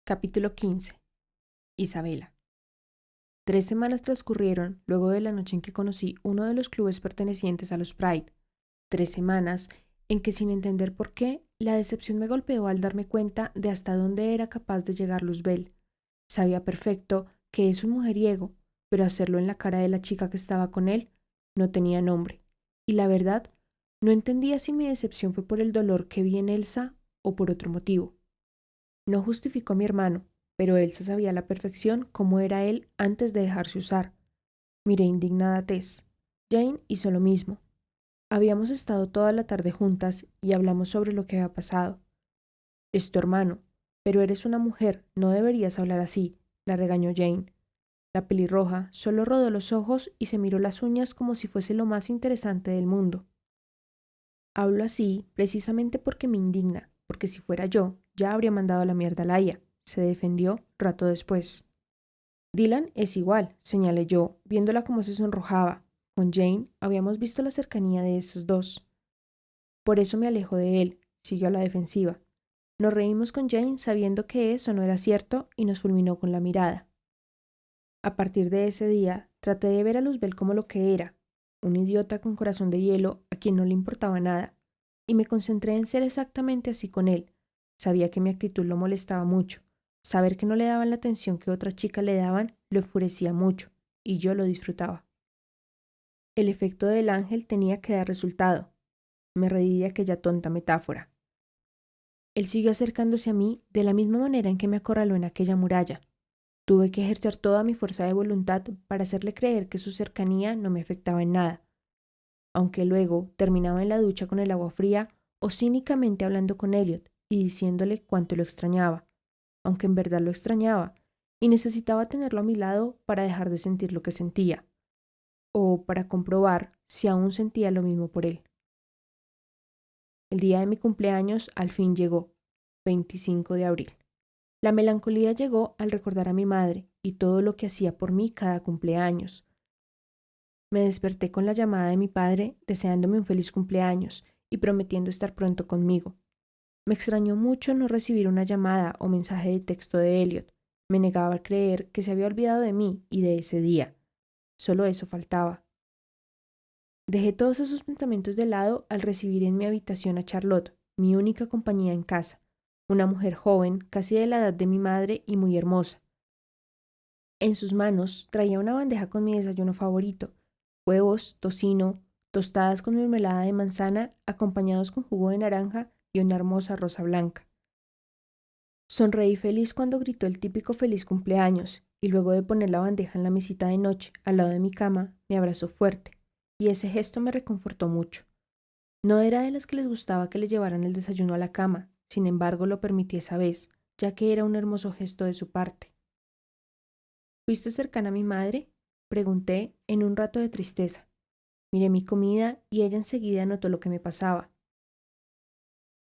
Capítulo 15. Isabela. 3 semanas transcurrieron luego de la noche en que conocí uno de los clubes pertenecientes a los Pride. 3 semanas en que, sin entender por qué, la decepción me golpeó al darme cuenta de hasta dónde era capaz de llegar Luzbel. Sabía perfecto que es un mujeriego, pero hacerlo en la cara de la chica que estaba con él no tenía nombre. Y la verdad, no entendía si mi decepción fue por el dolor que vi en Elsa o por otro motivo. No justificó a mi hermano, pero Elsa sabía a la perfección cómo era él antes de dejarse usar. Miré indignada a Tess. Jane hizo lo mismo. Habíamos estado toda la tarde juntas y hablamos sobre lo que había pasado. Es tu hermano, pero eres una mujer, no deberías hablar así, la regañó Jane. La pelirroja solo rodó los ojos y se miró las uñas como si fuese lo más interesante del mundo. Hablo así precisamente porque me indigna, porque si fuera yo, ya habría mandado a la mierda a Laia, se defendió rato después. Dylan es igual, señalé yo, viéndola como se sonrojaba. Con Jane habíamos visto la cercanía de esos dos. Por eso me alejo de él, siguió a la defensiva. Nos reímos con Jane sabiendo que eso no era cierto y nos fulminó con la mirada. A partir de ese día, traté de ver a Luzbel como lo que era, un idiota con corazón de hielo a quien no le importaba nada, y me concentré en ser exactamente así con él. Sabía que mi actitud lo molestaba mucho. Saber que no le daban la atención que otras chicas le daban lo enfurecía mucho, y yo lo disfrutaba. El efecto del ángel tenía que dar resultado. Me reí de aquella tonta metáfora. Él siguió acercándose a mí de la misma manera en que me acorraló en aquella muralla. Tuve que ejercer toda mi fuerza de voluntad para hacerle creer que su cercanía no me afectaba en nada, aunque luego terminaba en la ducha con el agua fría o cínicamente hablando con Elliot y diciéndole cuánto lo extrañaba, aunque en verdad lo extrañaba, y necesitaba tenerlo a mi lado para dejar de sentir lo que sentía, o para comprobar si aún sentía lo mismo por él. El día de mi cumpleaños al fin llegó, 25 de abril. La melancolía llegó al recordar a mi madre y todo lo que hacía por mí cada cumpleaños. Me desperté con la llamada de mi padre deseándome un feliz cumpleaños y prometiendo estar pronto conmigo. Me extrañó mucho no recibir una llamada o mensaje de texto de Elliot. Me negaba a creer que se había olvidado de mí y de ese día. Solo eso faltaba. Dejé todos esos pensamientos de lado al recibir en mi habitación a Charlotte, mi única compañía en casa, una mujer joven, casi de la edad de mi madre y muy hermosa. En sus manos traía una bandeja con mi desayuno favorito, huevos, tocino, tostadas con mermelada de manzana, acompañados con jugo de naranja y una hermosa rosa blanca. Sonreí feliz cuando gritó el típico feliz cumpleaños, y luego de poner la bandeja en la mesita de noche al lado de mi cama, me abrazó fuerte, y ese gesto me reconfortó mucho. No era de las que les gustaba que le llevaran el desayuno a la cama, sin embargo lo permití esa vez, ya que era un hermoso gesto de su parte. ¿Fuiste cercana a mi madre? Pregunté en un rato de tristeza. Miré mi comida y ella enseguida notó lo que me pasaba.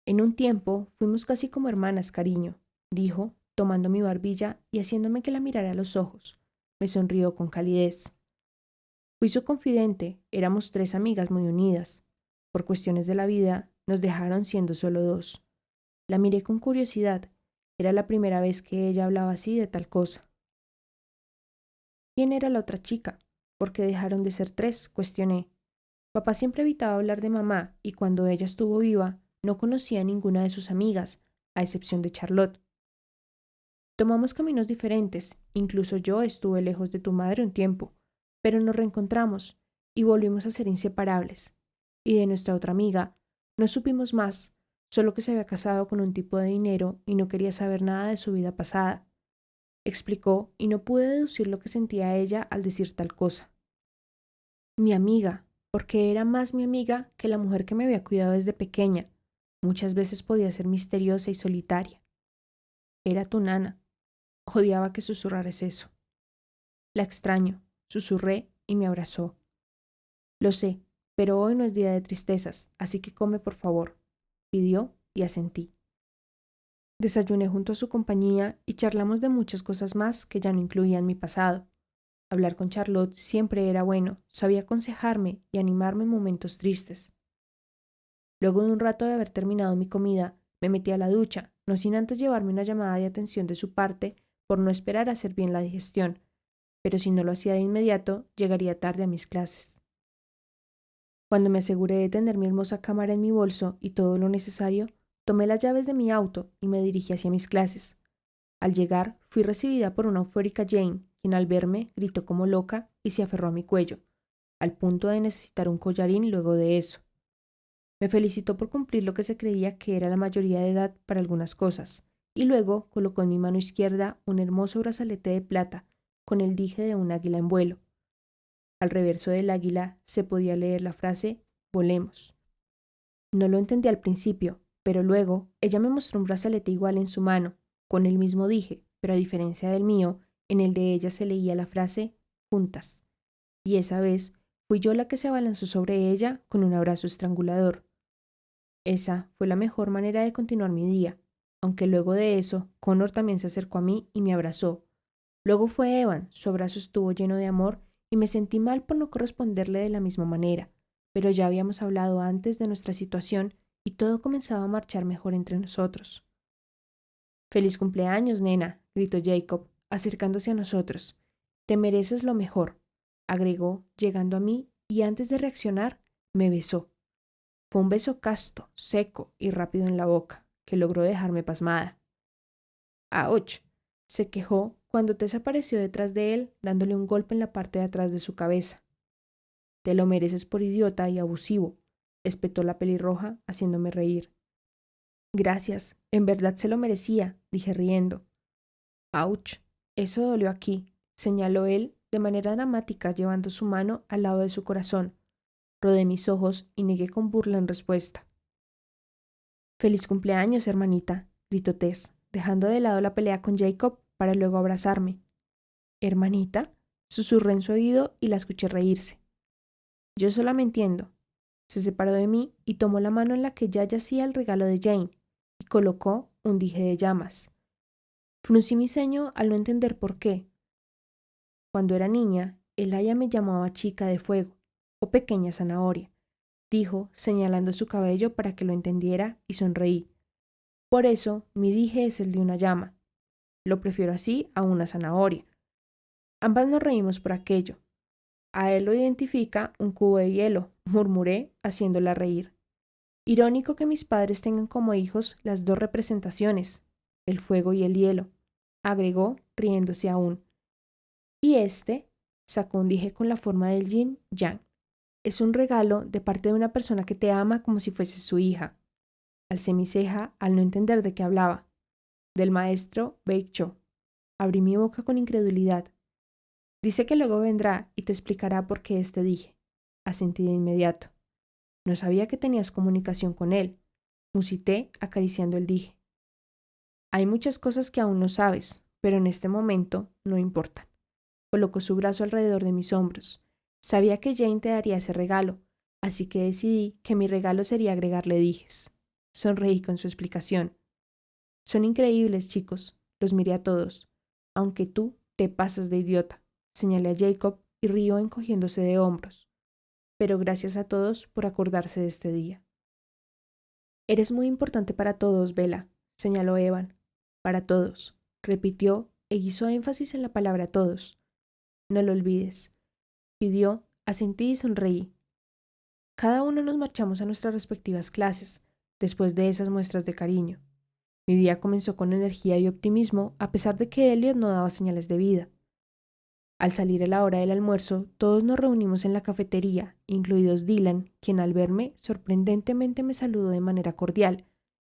En un tiempo fuimos casi como hermanas, cariño, dijo, tomando mi barbilla y haciéndome que la mirara a los ojos. Me sonrió con calidez. Fui su confidente, éramos 3 amigas muy unidas. Por cuestiones de la vida, nos dejaron siendo solo 2. La miré con curiosidad. Era la primera vez que ella hablaba así de tal cosa. ¿Quién era la otra chica? ¿Por qué dejaron de ser 3? Cuestioné. Papá siempre evitaba hablar de mamá y cuando ella estuvo viva no conocía a ninguna de sus amigas, a excepción de Charlotte. Tomamos caminos diferentes, incluso yo estuve lejos de tu madre un tiempo, pero nos reencontramos y volvimos a ser inseparables. Y de nuestra otra amiga no supimos más, solo que se había casado con un tipo de dinero y no quería saber nada de su vida pasada. Explicó y no pude deducir lo que sentía ella al decir tal cosa. Mi amiga, porque era más mi amiga que la mujer que me había cuidado desde pequeña. Muchas veces podía ser misteriosa y solitaria. Era tu nana. Odiaba que susurraras eso. La extraño, susurré y me abrazó. Lo sé, pero hoy no es día de tristezas, así que come por favor, pidió y asentí. Desayuné junto a su compañía y charlamos de muchas cosas más que ya no incluían mi pasado. Hablar con Charlotte siempre era bueno, sabía aconsejarme y animarme en momentos tristes. Luego de un rato de haber terminado mi comida, Me metí a la ducha, no sin antes llevarme una llamada de atención de su parte por no esperar a hacer bien la digestión, pero si no lo hacía de inmediato, llegaría tarde a mis clases. Cuando me aseguré de tener mi hermosa cámara en mi bolso y todo lo necesario, tomé las llaves de mi auto y me dirigí hacia mis clases. Al llegar, fui recibida por una eufórica Jane, quien al verme gritó como loca y se aferró a mi cuello, al punto de necesitar un collarín luego de eso. Me felicitó por cumplir lo que se creía que era la mayoría de edad para algunas cosas, y luego colocó en mi mano izquierda un hermoso brazalete de plata con el dije de un águila en vuelo. Al reverso del águila se podía leer la frase «Volemos». No lo entendí al principio, pero luego ella me mostró un brazalete igual en su mano, con el mismo dije, pero a diferencia del mío, en el de ella se leía la frase «Juntas». Y esa vez fui yo la que se abalanzó sobre ella con un abrazo estrangulador. Esa fue la mejor manera de continuar mi día, aunque luego de eso, Connor también se acercó a mí y me abrazó. Luego fue Evan, su abrazo estuvo lleno de amor y me sentí mal por no corresponderle de la misma manera, pero ya habíamos hablado antes de nuestra situación y todo comenzaba a marchar mejor entre nosotros. «Feliz cumpleaños, nena», gritó Jacob, acercándose a nosotros. «Te mereces lo mejor», agregó, llegando a mí, y antes de reaccionar, me besó. Fue un beso casto, seco y rápido en la boca, que logró dejarme pasmada. «¡Auch!», se quejó cuando Tess apareció detrás de él, dándole un golpe en la parte de atrás de su cabeza. «Te lo mereces por idiota y abusivo», espetó la pelirroja, haciéndome reír. «Gracias, en verdad se lo merecía», dije riendo. «¡Auch! Eso dolió aquí», señaló él de manera dramática, llevando su mano al lado de su corazón. Rodé mis ojos y negué con burla en respuesta. «Feliz cumpleaños, hermanita», gritó Tess, dejando de lado la pelea con Jacob para luego abrazarme. «¿Hermanita?», susurré en su oído y la escuché reírse. «Yo sola me entiendo». Se separó de mí y tomó la mano en la que ya yacía el regalo de Jane y colocó un dije de llamas. Fruncí mi ceño al no entender por qué. Cuando era niña, Elaya me llamaba chica de fuego o pequeña zanahoria, dijo, señalando su cabello para que lo entendiera, y sonreí. Por eso, mi dije es el de una llama. Lo prefiero así a una zanahoria. Ambas nos reímos por aquello. A él lo identifica un cubo de hielo, murmuré, haciéndola reír. Irónico que mis padres tengan como hijos las dos representaciones, el fuego y el hielo, agregó, riéndose aún. Y sacó un dije con la forma del yin yang. Es un regalo de parte de una persona que te ama como si fuese su hija. Alcé mi ceja al no entender de qué hablaba. Del maestro Beicho. Abrí mi boca con incredulidad. Dice que luego vendrá y te explicará por qué dije. Asentí de inmediato. No sabía que tenías comunicación con él. Musité acariciando el dije. Hay muchas cosas que aún no sabes, pero en este momento no importan. Colocó su brazo alrededor de mis hombros. Sabía que Jane te daría ese regalo, así que decidí que mi regalo sería agregarle dijes. Sonreí con su explicación. Son increíbles, chicos. Los miré a todos. Aunque tú te pasas de idiota, señalé a Jacob y rió encogiéndose de hombros. Pero gracias a todos por acordarse de este día. Eres muy importante para todos, Bella, señaló Evan. Para todos, repitió e hizo énfasis en la palabra todos. No lo olvides. Pidió, asentí y sonreí. Cada uno nos marchamos a nuestras respectivas clases, después de esas muestras de cariño. Mi día comenzó con energía y optimismo, a pesar de que Elliot no daba señales de vida. Al salir a la hora del almuerzo, todos nos reunimos en la cafetería, incluidos Dylan, quien al verme sorprendentemente me saludó de manera cordial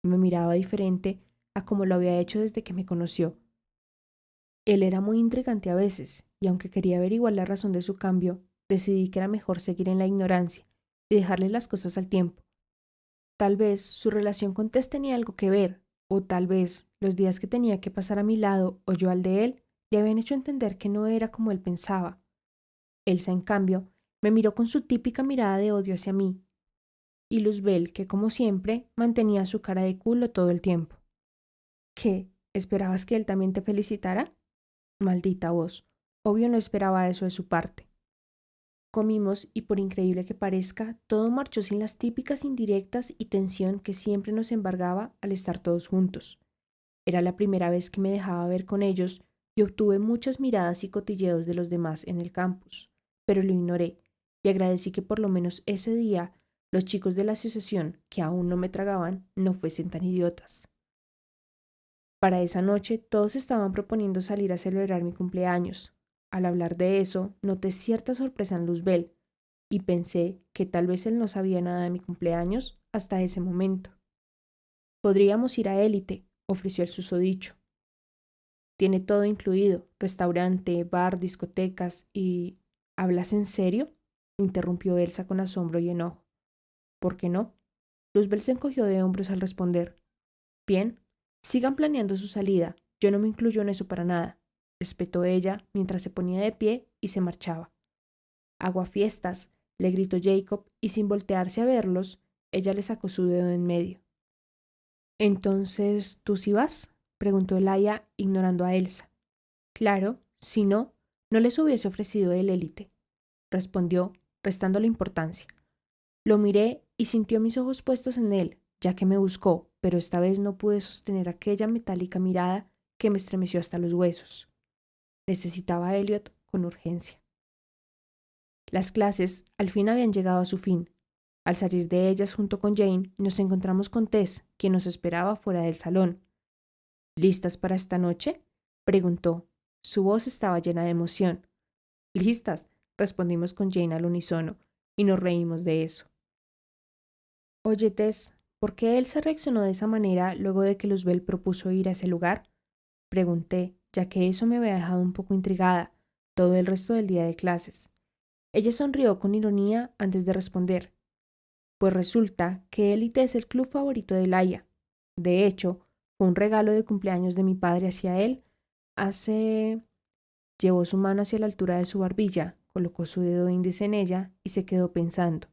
y me miraba diferente a como lo había hecho desde que me conoció. Él era muy intrigante a veces, y aunque quería averiguar la razón de su cambio, decidí que era mejor seguir en la ignorancia y dejarle las cosas al tiempo. Tal vez su relación con Tess tenía algo que ver, o tal vez los días que tenía que pasar a mi lado o yo al de él le habían hecho entender que no era como él pensaba. Elsa, en cambio, me miró con su típica mirada de odio hacia mí, y Luzbel, que como siempre, mantenía su cara de culo todo el tiempo. ¿Qué? ¿Esperabas que él también te felicitara? Maldita voz. Obvio no esperaba eso de su parte. Comimos y por increíble que parezca, todo marchó sin las típicas indirectas y tensión que siempre nos embargaba al estar todos juntos. Era la primera vez que me dejaba ver con ellos y obtuve muchas miradas y cotilleos de los demás en el campus, pero lo ignoré y agradecí que por lo menos ese día los chicos de la asociación, que aún no me tragaban, no fuesen tan idiotas. Para esa noche todos estaban proponiendo salir a celebrar mi cumpleaños. Al hablar de eso, noté cierta sorpresa en Luzbel y pensé que tal vez él no sabía nada de mi cumpleaños hasta ese momento. Podríamos ir a Élite, ofreció el susodicho. Tiene todo incluido, restaurante, bar, discotecas y... ¿Hablas en serio? Interrumpió Elsa con asombro y enojo. ¿Por qué no? Luzbel se encogió de hombros al responder. Bien, sigan planeando su salida. Yo no me incluyo en eso para nada, espetó ella mientras se ponía de pie y se marchaba. Aguafiestas, le gritó Jacob y sin voltearse a verlos, ella le sacó su dedo en medio. ¿Entonces tú sí vas? Preguntó Elaya, ignorando a Elsa. Claro, si no, no les hubiese ofrecido el élite, respondió, restándole importancia. Lo miré y sintió mis ojos puestos en él, ya que me buscó, pero esta vez no pude sostener aquella metálica mirada que me estremeció hasta los huesos. Necesitaba a Elliot con urgencia. Las clases al fin habían llegado a su fin. Al salir de ellas junto con Jane, nos encontramos con Tess, quien nos esperaba fuera del salón. ¿Listas para esta noche? Preguntó. Su voz estaba llena de emoción. Listas, respondimos con Jane al unísono, y nos reímos de eso. Oye, Tess, ¿por qué Elsa reaccionó de esa manera luego de que Luzbel propuso ir a ese lugar? Pregunté, ya que eso me había dejado un poco intrigada todo el resto del día de clases. Ella sonrió con ironía antes de responder. Pues resulta que Élite es el club favorito de Laia. De hecho, fue un regalo de cumpleaños de mi padre hacia él hace... Llevó su mano hacia la altura de su barbilla, colocó su dedo índice en ella y se quedó pensando.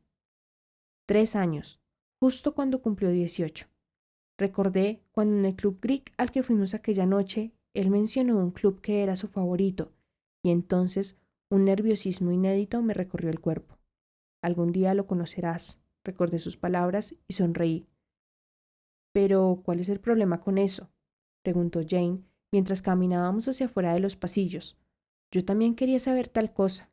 3 años, justo cuando cumplió 18. Recordé cuando en el club Greek al que fuimos aquella noche, él mencionó un club que era su favorito, y entonces un nerviosismo inédito me recorrió el cuerpo. Algún día lo conocerás, recordé sus palabras y sonreí. Pero, ¿cuál es el problema con eso? Preguntó Jane mientras caminábamos hacia afuera de los pasillos. Yo también quería saber tal cosa.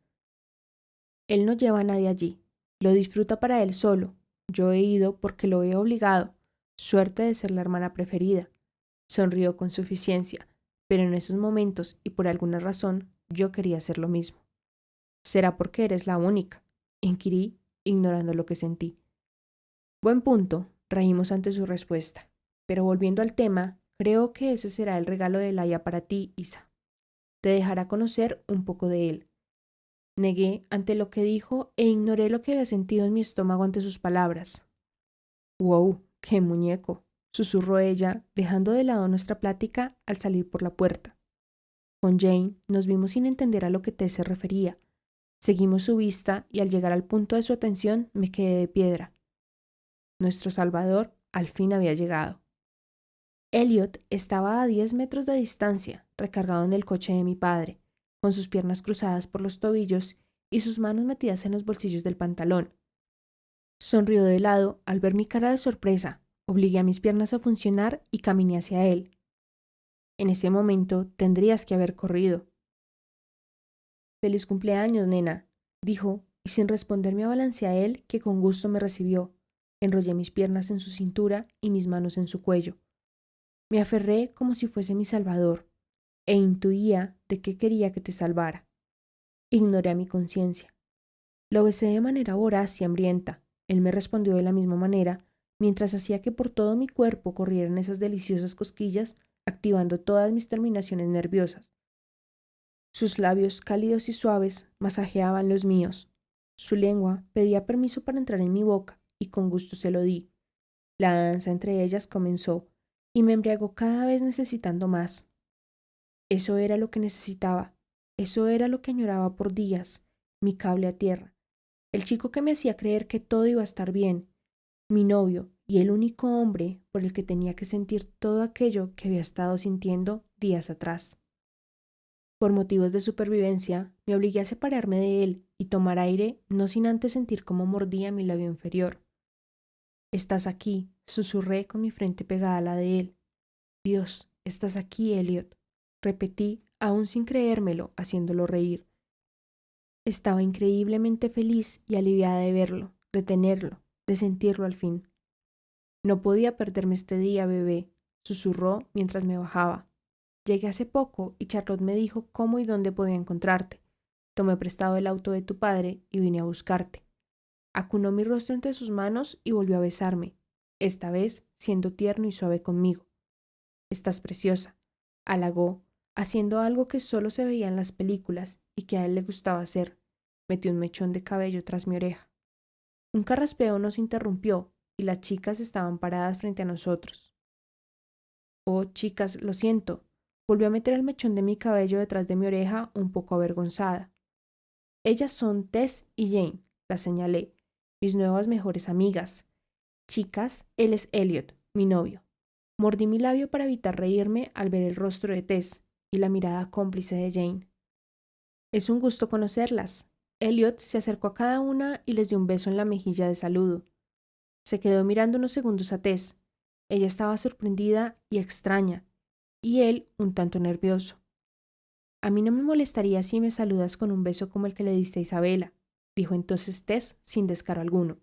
Él no lleva a nadie allí. Lo disfruta para él solo. Yo he ido porque lo he obligado. Suerte de ser la hermana preferida. Sonrió con suficiencia, pero en esos momentos y por alguna razón yo quería hacer lo mismo. ¿Será porque eres la única? Inquirí, ignorando lo que sentí. Buen punto, reímos ante su respuesta. Pero volviendo al tema, creo que ese será el regalo de Laia para ti, Isa. Te dejará conocer un poco de él. Negué ante lo que dijo e ignoré lo que había sentido en mi estómago ante sus palabras. ¡Wow! ¡Qué muñeco! Susurró ella, dejando de lado nuestra plática al salir por la puerta. Con Jane nos vimos sin entender a lo que Tess se refería. Seguimos su vista y al llegar al punto de su atención me quedé de piedra. Nuestro Salvador al fin había llegado. Elliot estaba a 10 metros de distancia, recargado en el coche de mi padre, con sus piernas cruzadas por los tobillos y sus manos metidas en los bolsillos del pantalón. Sonrió de lado al ver mi cara de sorpresa, obligué a mis piernas a funcionar y caminé hacia él. En ese momento tendrías que haber corrido. Feliz cumpleaños, nena, dijo, y sin responder me abalancé a él, que con gusto me recibió. Enrollé mis piernas en su cintura y mis manos en su cuello. Me aferré como si fuese mi salvador, e intuía de qué quería que te salvara. Ignoré a mi conciencia. Lo besé de manera voraz y hambrienta. Él me respondió de la misma manera, mientras hacía que por todo mi cuerpo corrieran esas deliciosas cosquillas, activando todas mis terminaciones nerviosas. Sus labios cálidos y suaves masajeaban los míos. Su lengua pedía permiso para entrar en mi boca, y con gusto se lo di. La danza entre ellas comenzó, y me embriagó cada vez necesitando más. Eso era lo que necesitaba, eso era lo que añoraba por días, mi cable a tierra, el chico que me hacía creer que todo iba a estar bien, mi novio y el único hombre por el que tenía que sentir todo aquello que había estado sintiendo días atrás. Por motivos de supervivencia, me obligué a separarme de él y tomar aire, no sin antes sentir cómo mordía mi labio inferior. «Estás aquí», susurré con mi frente pegada a la de él. «Dios, estás aquí, Elliot», repetí, aún sin creérmelo, haciéndolo reír. Estaba increíblemente feliz y aliviada de verlo, de tenerlo, de sentirlo al fin. «No podía perderme este día, bebé», susurró mientras me bajaba. «Llegué hace poco y Charlotte me dijo cómo y dónde podía encontrarte. Tomé prestado el auto de tu padre y vine a buscarte». Acunó mi rostro entre sus manos y volvió a besarme, esta vez siendo tierno y suave conmigo. «Estás preciosa», halagó, haciendo algo que solo se veía en las películas y que a él le gustaba hacer. Metió un mechón de cabello tras mi oreja. Un carraspeo nos interrumpió y las chicas estaban paradas frente a nosotros. «Oh, chicas, lo siento». Volvió a meter el mechón de mi cabello detrás de mi oreja, un poco avergonzada. «Ellas son Tess y Jane», las señalé, «mis nuevas mejores amigas. Chicas, él es Elliot, mi novio». Mordí mi labio para evitar reírme al ver el rostro de Tess y la mirada cómplice de Jane. «Es un gusto conocerlas». Elliot se acercó a cada una y les dio un beso en la mejilla de saludo. Se quedó mirando unos segundos a Tess. Ella estaba sorprendida y extraña, y él un tanto nervioso. «A mí no me molestaría si me saludas con un beso como el que le diste a Isabela», dijo entonces Tess sin descaro alguno.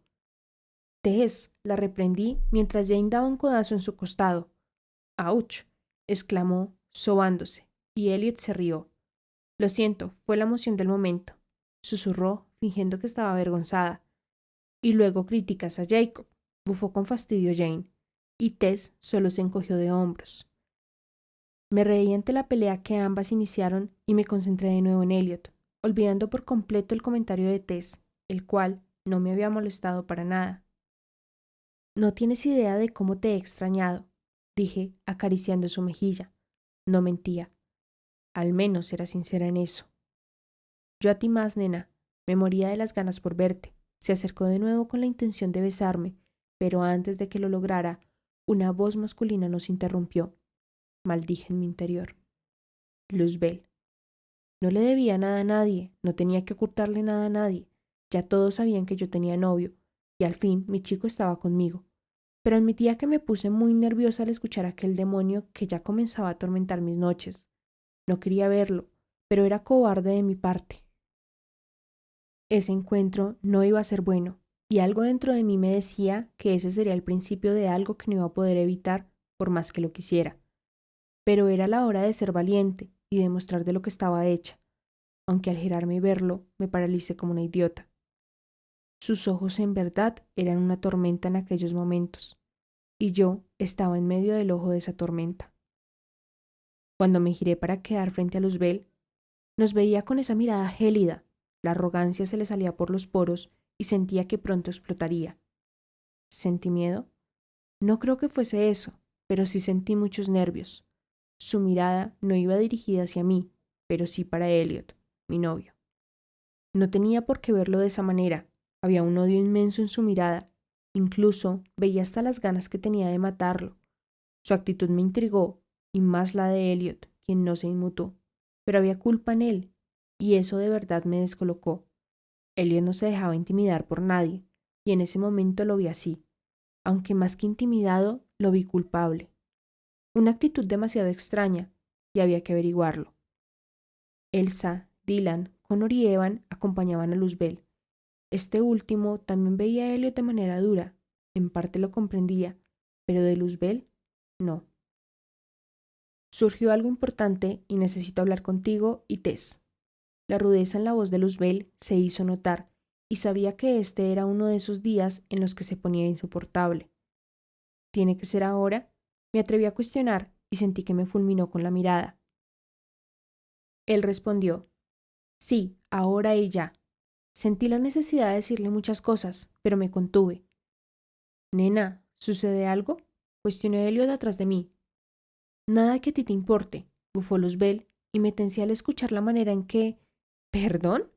«Tess», la reprendí mientras Jane daba un codazo en su costado. «¡Auch!», exclamó, sobándose, y Elliot se rió. «Lo siento, fue la emoción del momento», susurró, fingiendo que estaba avergonzada. «Y luego criticas a Jacob», bufó con fastidio Jane, y Tess solo se encogió de hombros. Me reí ante la pelea que ambas iniciaron y me concentré de nuevo en Elliot, olvidando por completo el comentario de Tess, el cual no me había molestado para nada. «No tienes idea de cómo te he extrañado», dije, acariciando su mejilla. No mentía. Al menos era sincera en eso. «Yo a ti más, nena. Me moría de las ganas por verte». Se acercó de nuevo con la intención de besarme, pero antes de que lo lograra, una voz masculina nos interrumpió. Maldije en mi interior. Luzbel. No le debía nada a nadie, no tenía que ocultarle nada a nadie. Ya todos sabían que yo tenía novio, y al fin mi chico estaba conmigo. Pero admitía que me puse muy nerviosa al escuchar aquel demonio que ya comenzaba a atormentar mis noches. No quería verlo, pero era cobarde de mi parte. Ese encuentro no iba a ser bueno, y algo dentro de mí me decía que ese sería el principio de algo que no iba a poder evitar por más que lo quisiera. Pero era la hora de ser valiente y demostrar de lo que estaba hecha, aunque al girarme y verlo me paralicé como una idiota. Sus ojos en verdad eran una tormenta en aquellos momentos, y yo estaba en medio del ojo de esa tormenta. Cuando me giré para quedar frente a Luzbel, nos veía con esa mirada gélida. La arrogancia se le salía por los poros y sentía que pronto explotaría. ¿Sentí miedo? No creo que fuese eso, pero sí sentí muchos nervios. Su mirada no iba dirigida hacia mí, pero sí para Elliot, mi novio. No tenía por qué verlo de esa manera. Había un odio inmenso en su mirada. Incluso veía hasta las ganas que tenía de matarlo. Su actitud me intrigó, y más la de Elliot, quien no se inmutó. Pero había culpa en él, y eso de verdad me descolocó. Elliot no se dejaba intimidar por nadie, y en ese momento lo vi así. Aunque más que intimidado, lo vi culpable. Una actitud demasiado extraña, y había que averiguarlo. Elsa, Dylan, Connor y Evan acompañaban a Luzbel. Este último también veía a Elliot de manera dura. En parte lo comprendía, pero de Luzbel, no. «Surgió algo importante y necesito hablar contigo y Tess». La rudeza en la voz de Luzbel se hizo notar, y sabía que este era uno de esos días en los que se ponía insoportable. «¿Tiene que ser ahora?», me atreví a cuestionar y sentí que me fulminó con la mirada. Él respondió: «Sí, ahora y ya». Sentí la necesidad de decirle muchas cosas, pero me contuve. «Nena, ¿sucede algo?», cuestionó Elliot atrás de mí. «Nada que a ti te importe», bufó Luzbel, y me tensé al escuchar la manera en que... ¿Perdón?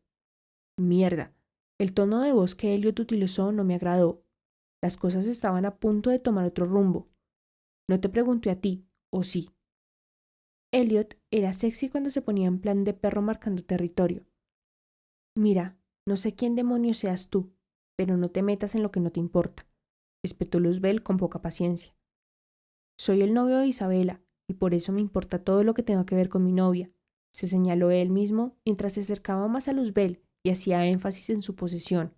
Mierda. El tono de voz que Elliot utilizó no me agradó. Las cosas estaban a punto de tomar otro rumbo. «No te pregunté a ti, ¿o sí?». Elliot era sexy cuando se ponía en plan de perro marcando territorio. Mira, no sé quién demonios seas tú, pero no te metas en lo que no te importa, espetó Luzbel con poca paciencia. Soy el novio de Isabela, y por eso me importa todo lo que tenga que ver con mi novia, se señaló él mismo mientras se acercaba más a Luzbel y hacía énfasis en su posesión.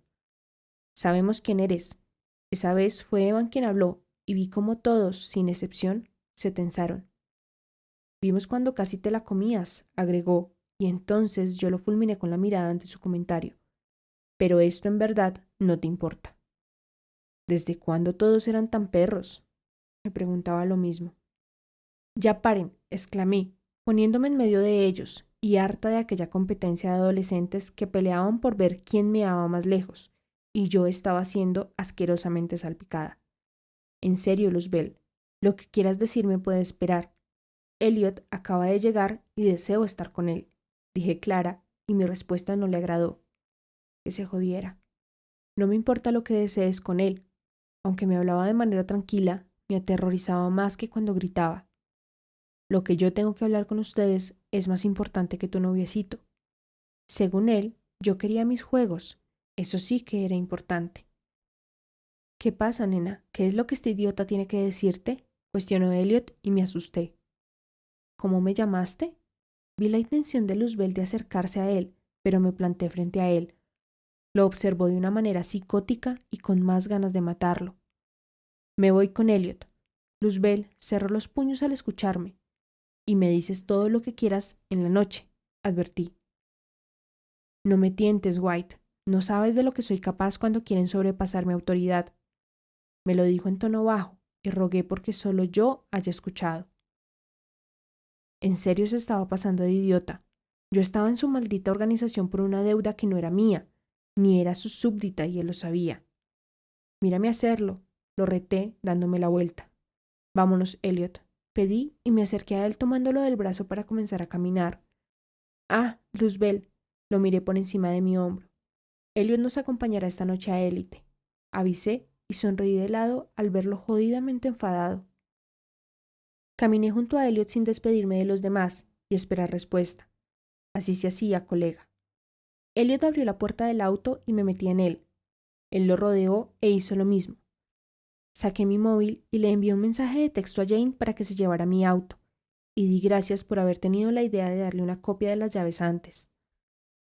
Sabemos quién eres. Esa vez fue Evan quien habló, y vi cómo todos, sin excepción, se tensaron. Vimos cuando casi te la comías, agregó, y entonces yo lo fulminé con la mirada ante su comentario. Pero esto en verdad no te importa. ¿Desde cuándo todos eran tan perros? Me preguntaba lo mismo. Ya paren, exclamé, poniéndome en medio de ellos, y harta de aquella competencia de adolescentes que peleaban por ver quién meaba más lejos, y yo estaba siendo asquerosamente salpicada. En serio, Luzbel, lo que quieras decirme puede esperar. Elliot acaba de llegar y deseo estar con él, dije clara, y mi respuesta no le agradó. Que se jodiera. No me importa lo que desees con él. Aunque me hablaba de manera tranquila, me aterrorizaba más que cuando gritaba. Lo que yo tengo que hablar con ustedes es más importante que tu noviecito. Según él, yo quería mis juegos. Eso sí que era importante. ¿Qué pasa, nena? ¿Qué es lo que este idiota tiene que decirte? Cuestionó Elliot y me asusté. ¿Cómo me llamaste? Vi la intención de Luzbel de acercarse a él, pero me planté frente a él. Lo observó de una manera psicótica y con más ganas de matarlo. Me voy con Elliot. Luzbel cerró los puños al escucharme. Y me dices todo lo que quieras en la noche, advertí. No me tientes, White. No sabes de lo que soy capaz cuando quieren sobrepasar mi autoridad. Me lo dijo en tono bajo y rogué porque solo yo haya escuchado. En serio se estaba pasando de idiota. Yo estaba en su maldita organización por una deuda que no era mía, ni era su súbdita y él lo sabía. Mírame hacerlo, lo reté dándome la vuelta. Vámonos, Elliot, pedí y me acerqué a él tomándolo del brazo para comenzar a caminar. Ah, Luzbel, lo miré por encima de mi hombro. Elliot nos acompañará esta noche a Élite, avisé y sonreí de lado al verlo jodidamente enfadado. Caminé junto a Elliot sin despedirme de los demás y esperar respuesta. Así se hacía, colega. Elliot abrió la puerta del auto y me metí en él. Él lo rodeó e hizo lo mismo. Saqué mi móvil y le envié un mensaje de texto a Jane para que se llevara mi auto, y di gracias por haber tenido la idea de darle una copia de las llaves antes.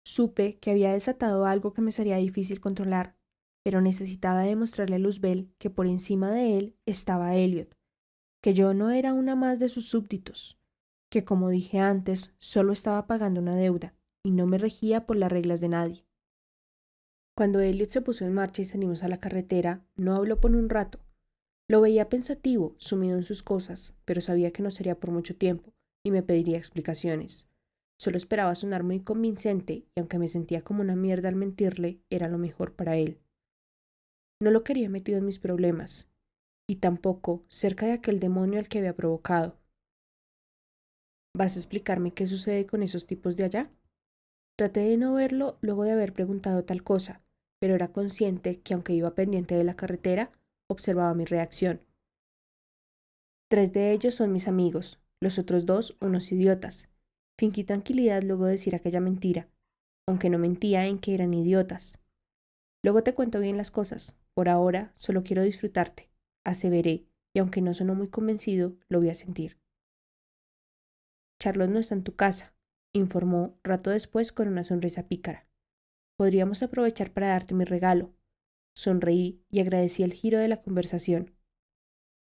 Supe que había desatado algo que me sería difícil controlar, pero necesitaba demostrarle a Luzbel que por encima de él estaba Elliot, que yo no era una más de sus súbditos, que como dije antes, solo estaba pagando una deuda y no me regía por las reglas de nadie. Cuando Elliot se puso en marcha y salimos a la carretera, no habló por un rato. Lo veía pensativo, sumido en sus cosas, pero sabía que no sería por mucho tiempo y me pediría explicaciones. Solo esperaba sonar muy convincente y aunque me sentía como una mierda al mentirle, era lo mejor para él. No lo quería metido en mis problemas, y tampoco cerca de aquel demonio al que había provocado. ¿Vas a explicarme qué sucede con esos tipos de allá? Traté de no verlo luego de haber preguntado tal cosa, pero era consciente que aunque iba pendiente de la carretera, observaba mi reacción. 3 de ellos son mis amigos, los otros 2 unos idiotas. Fingí tranquilidad luego de decir aquella mentira, aunque no mentía en que eran idiotas. Luego te cuento bien las cosas. Por ahora solo quiero disfrutarte, aseveré, y aunque no sonó muy convencido, lo voy a sentir. Charlotte no está en tu casa, informó rato después con una sonrisa pícara. Podríamos aprovechar para darte mi regalo. Sonreí y agradecí el giro de la conversación.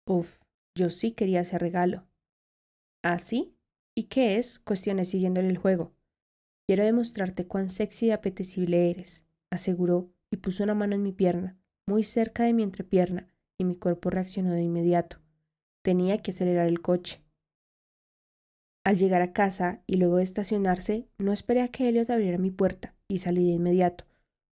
Uf, yo sí quería ese regalo. ¿Ah, sí? ¿Y qué es? Cuestioné siguiéndole el juego. Quiero demostrarte cuán sexy y apetecible eres, aseguró y puso una mano en mi pierna, muy cerca de mi entrepierna, y mi cuerpo reaccionó de inmediato. Tenía que acelerar el coche. Al llegar a casa y luego de estacionarse, no esperé a que Elliot abriera mi puerta y salí de inmediato.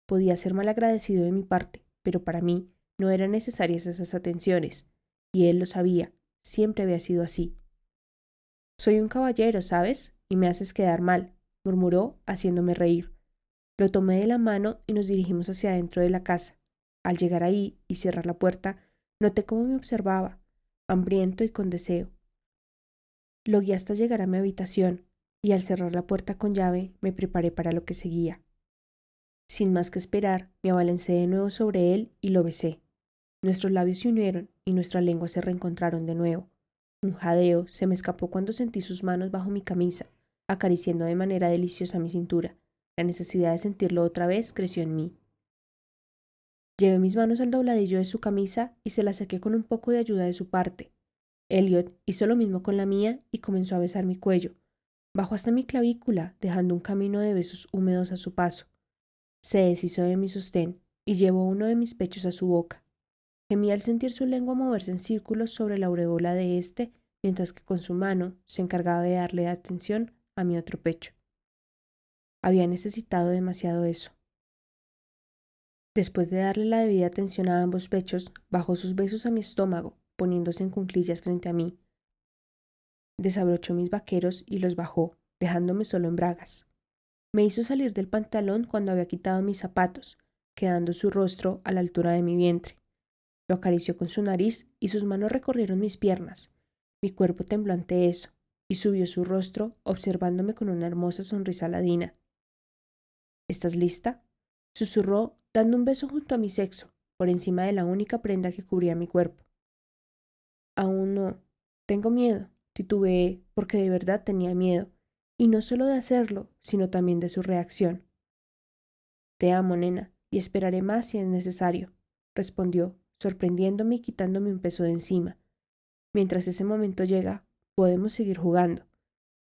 Podía ser malagradecido de mi parte, pero para mí no eran necesarias esas atenciones, y él lo sabía, siempre había sido así. Soy un caballero, ¿sabes? Y me haces quedar mal, murmuró, haciéndome reír. Lo tomé de la mano y nos dirigimos hacia adentro de la casa. Al llegar ahí y cerrar la puerta, noté cómo me observaba, hambriento y con deseo. Lo guié hasta llegar a mi habitación, y al cerrar la puerta con llave me preparé para lo que seguía. Sin más que esperar, me abalancé de nuevo sobre él y lo besé. Nuestros labios se unieron y nuestras lenguas se reencontraron de nuevo. Un jadeo se me escapó cuando sentí sus manos bajo mi camisa, acariciando de manera deliciosa mi cintura. La necesidad de sentirlo otra vez creció en mí. Llevé mis manos al dobladillo de su camisa y se las saqué con un poco de ayuda de su parte. Elliot hizo lo mismo con la mía y comenzó a besar mi cuello. Bajó hasta mi clavícula, dejando un camino de besos húmedos a su paso. Se deshizo de mi sostén y llevó uno de mis pechos a su boca. Gemí al sentir su lengua moverse en círculos sobre la aureola de éste, mientras que con su mano se encargaba de darle atención a mi otro pecho. Había necesitado demasiado eso. Después de darle la debida atención a ambos pechos, bajó sus besos a mi estómago, poniéndose en cuclillas frente a mí. Desabrochó mis vaqueros y los bajó, dejándome solo en bragas. Me hizo salir del pantalón cuando había quitado mis zapatos, quedando su rostro a la altura de mi vientre. Lo acarició con su nariz y sus manos recorrieron mis piernas. Mi cuerpo tembló ante eso, y subió su rostro, observándome con una hermosa sonrisa ladina. ¿Estás lista?, susurró, dando un beso junto a mi sexo, por encima de la única prenda que cubría mi cuerpo. Aún no. Tengo miedo, titubeé, porque de verdad tenía miedo, y no solo de hacerlo, sino también de su reacción. Te amo, nena, y esperaré más si es necesario, respondió, sorprendiéndome y quitándome un peso de encima. Mientras ese momento llega, podemos seguir jugando.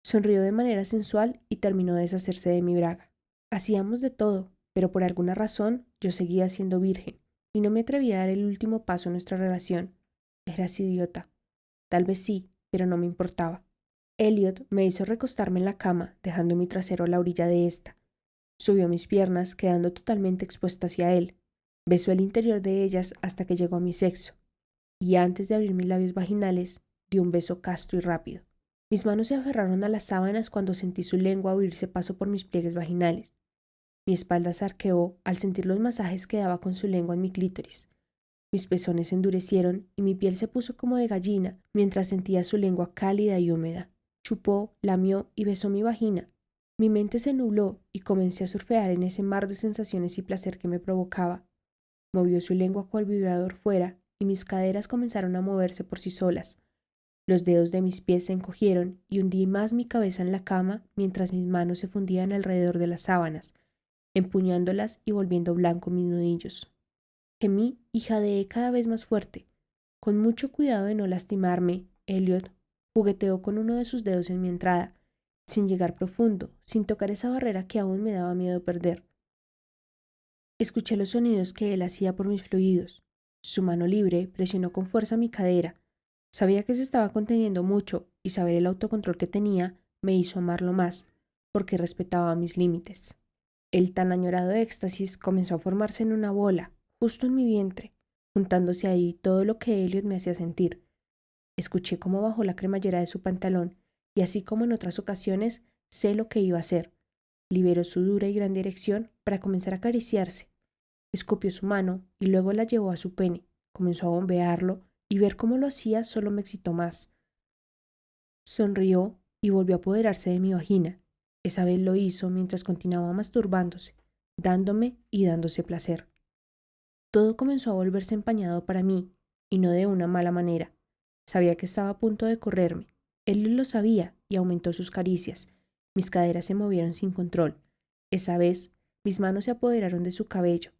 Sonrió de manera sensual y terminó de deshacerse de mi braga. Hacíamos de todo, pero por alguna razón yo seguía siendo virgen, y no me atrevía a dar el último paso en nuestra relación. Eras idiota. Tal vez sí, pero no me importaba. Elliot me hizo recostarme en la cama, dejando mi trasero a la orilla de ésta. Subió mis piernas, quedando totalmente expuesta hacia él. Besó el interior de ellas hasta que llegó a mi sexo, y antes de abrir mis labios vaginales, dio un beso casto y rápido. Mis manos se aferraron a las sábanas cuando sentí su lengua abrirse paso por mis pliegues vaginales. Mi espalda se arqueó al sentir los masajes que daba con su lengua en mi clítoris. Mis pezones se endurecieron y mi piel se puso como de gallina mientras sentía su lengua cálida y húmeda. Chupó, lamió y besó mi vagina. Mi mente se nubló y comencé a surfear en ese mar de sensaciones y placer que me provocaba. Movió su lengua cual vibrador fuera y mis caderas comenzaron a moverse por sí solas. Los dedos de mis pies se encogieron y hundí más mi cabeza en la cama mientras mis manos se fundían alrededor de las sábanas, empuñándolas y volviendo blanco mis nudillos. Gemí y jadeé cada vez más fuerte. Con mucho cuidado de no lastimarme, Elliot jugueteó con uno de sus dedos en mi entrada, sin llegar profundo, sin tocar esa barrera que aún me daba miedo perder. Escuché los sonidos que él hacía por mis fluidos. Su mano libre presionó con fuerza mi cadera. Sabía que se estaba conteniendo mucho y saber el autocontrol que tenía me hizo amarlo más, porque respetaba mis límites. El tan añorado éxtasis comenzó a formarse en una bola, justo en mi vientre, juntándose ahí todo lo que Elliot me hacía sentir. Escuché cómo bajó la cremallera de su pantalón y así como en otras ocasiones, sé lo que iba a hacer. Liberó su dura y gran erección para comenzar a acariciarse. Escupió su mano y luego la llevó a su pene. Comenzó a bombearlo y ver cómo lo hacía solo me excitó más. Sonrió y volvió a apoderarse de mi vagina. Esa vez lo hizo mientras continuaba masturbándose, dándome y dándose placer. Todo comenzó a volverse empañado para mí, y no de una mala manera. Sabía que estaba a punto de correrme. Él lo sabía y aumentó sus caricias. Mis caderas se movieron sin control. Esa vez, mis manos se apoderaron de su cabello,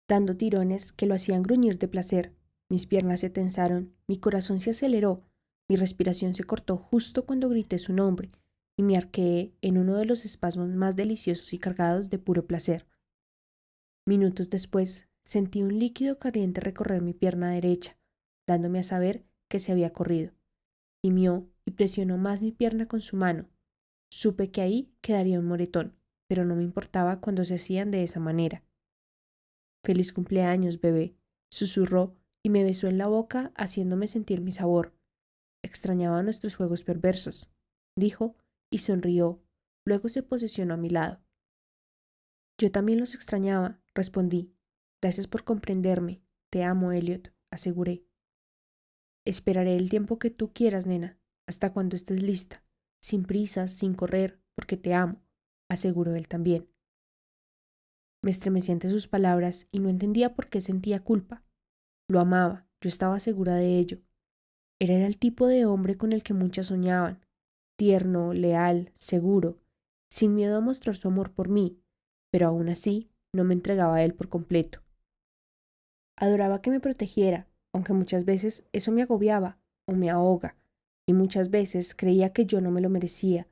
dando tirones que lo hacían gruñir de placer. Mis piernas se tensaron, mi corazón se aceleró, mi respiración se cortó justo cuando grité su nombre y me arqueé en uno de los espasmos más deliciosos y cargados de puro placer. Minutos después, sentí un líquido caliente recorrer mi pierna derecha, dándome a saber que se había corrido. Gimió y presionó más mi pierna con su mano. Supe que ahí quedaría un moretón, pero no me importaba cuando se hacían de esa manera. «Feliz cumpleaños, bebé», susurró y me besó en la boca haciéndome sentir mi sabor. Extrañaba nuestros juegos perversos, dijo y sonrió. Luego se posesionó a mi lado. Yo también los extrañaba, respondí. Gracias por comprenderme. Te amo, Elliot, aseguré. Esperaré el tiempo que tú quieras, nena, hasta cuando estés lista. sin prisas, sin correr, porque te amo, aseguró él también. Me estremecí ante sus palabras y no entendía por qué sentía culpa. Lo amaba, yo estaba segura de ello. Era el tipo de hombre con el que muchas soñaban, tierno, leal, seguro, sin miedo a mostrar su amor por mí, pero aún así no me entregaba a él por completo. Adoraba que me protegiera, aunque muchas veces eso me agobiaba o me ahoga, y muchas veces creía que yo no me lo merecía.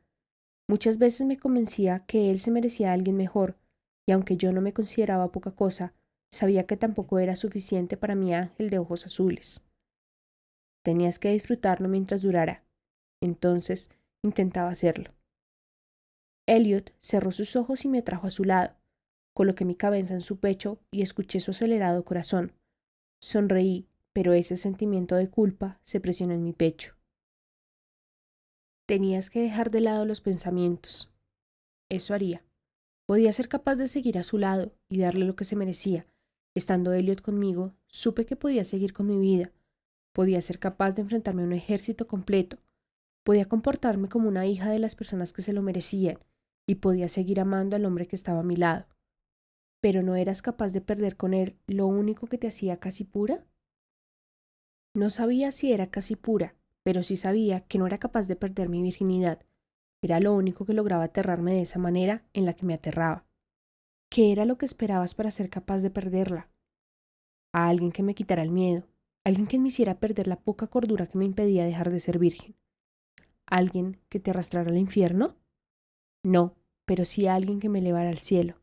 Muchas veces me convencía que él se merecía a alguien mejor, y aunque yo no me consideraba poca cosa, sabía que tampoco era suficiente para mi ángel de ojos azules. Tenías que disfrutarlo mientras durara. Entonces intentaba hacerlo. Elliot cerró sus ojos y me trajo a su lado. Coloqué mi cabeza en su pecho y escuché su acelerado corazón. Sonreí, pero ese sentimiento de culpa se presionó en mi pecho. Tenías que dejar de lado los pensamientos. Eso haría. Podía ser capaz de seguir a su lado y darle lo que se merecía. Estando Elliot conmigo, supe que podía seguir con mi vida. Podía ser capaz de enfrentarme a un ejército completo. Podía comportarme como una hija de las personas que se lo merecían y podía seguir amando al hombre que estaba a mi lado. ¿Pero no eras capaz de perder con él lo único que te hacía casi pura? No sabía si era casi pura, pero sí sabía que no era capaz de perder mi virginidad. Era lo único que lograba aterrarme de esa manera en la que me aterraba. ¿Qué era lo que esperabas para ser capaz de perderla? A alguien que me quitara el miedo, alguien que me hiciera perder la poca cordura que me impedía dejar de ser virgen. ¿Alguien que te arrastrara al infierno? No, pero sí a alguien que me elevara al cielo.